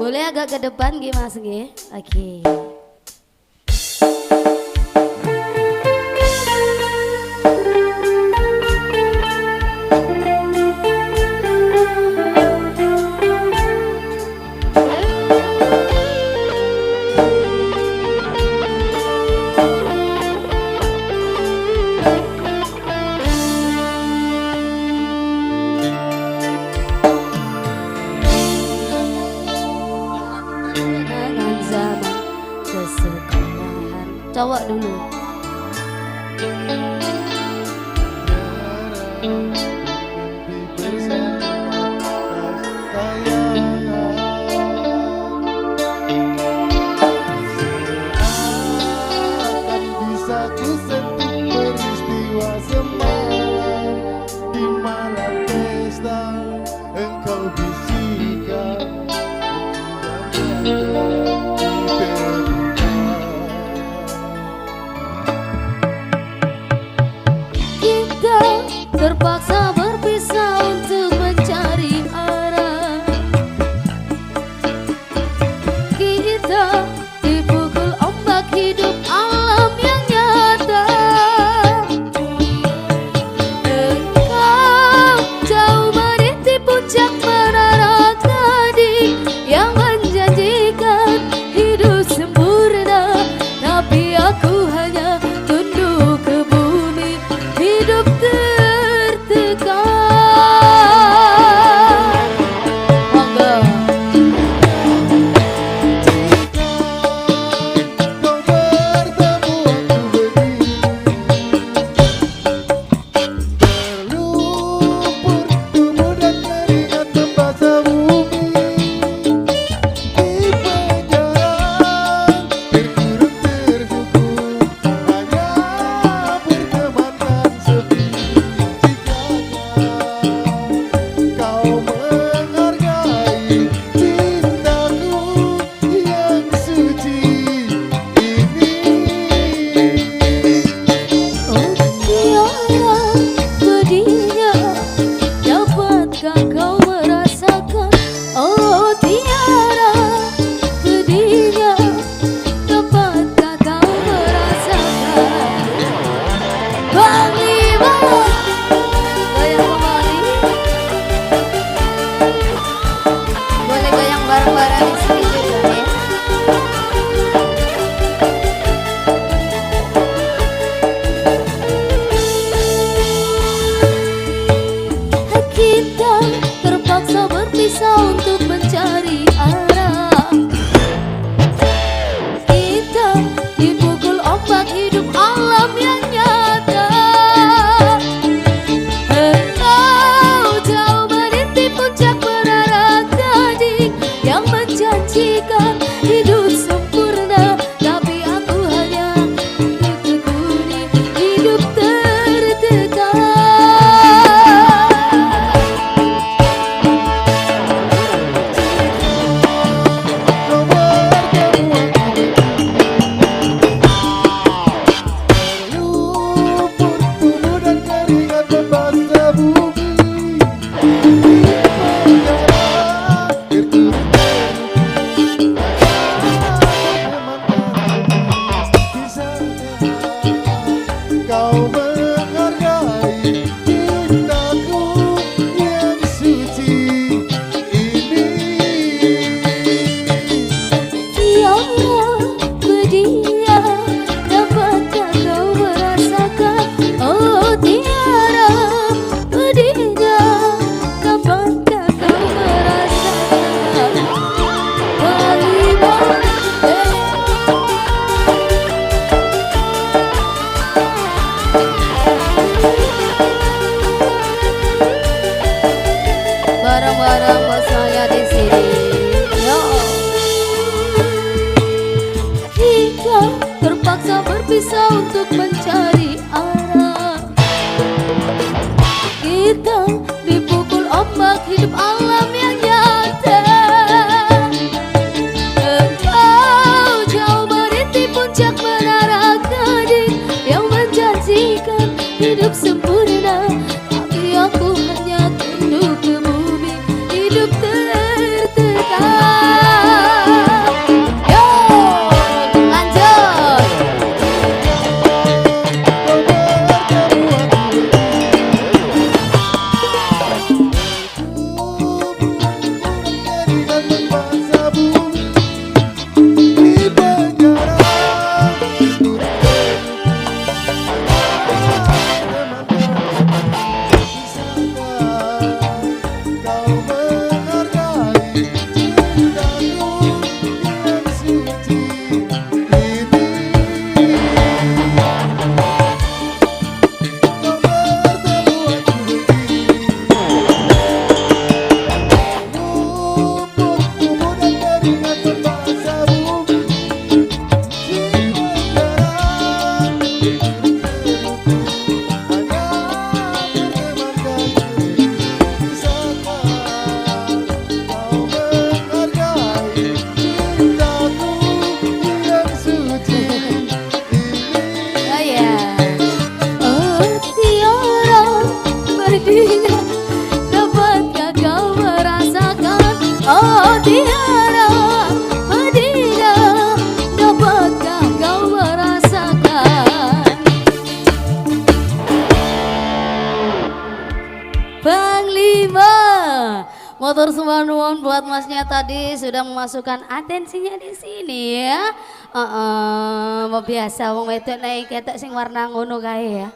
Boleh agak ke depan Gi Mas Gi. Oke. Cowok dulu. Terpaksa berpisah untuk mencari arah. Kita dipukul ombak hidup alam yang nyata. Engkau jauh meniti puncak menara gading yang menjanjikan hidup sempurna, tapi aku hanya tunduk ke bumi, hidup untuk mencari arah. Kita dipukul ombak hidup alam yang nyata. Engkau jauh meniti puncak menara gading yang menjanjikan hidup sempurna, tapi aku hanya ditekuni hidup tertekan. Kau menghargai cintaku yang suci ini. Tiada dia, dapatkah kau merasakan? Oh tiada dia, dapatkah kau merasakan? Barang-barang buat saya di sini. Yo. Kita terpaksa berpisah untuk mencari arah. Kita dipukul ombak hidup alam yang nyata. Engkau jauh meniti puncak menara gading yang menjanjikan hidup sempurna, tapi aku hanya tunduk ke bumi, hidup tertekan. Tiara Madinah, dapatkah kau merasakan? Panglima, motor semua nuwun buat masnya tadi sudah memasukkan atensinya di sini ya. Biasa wong wedok naik ketok sing warna ngono kae ya.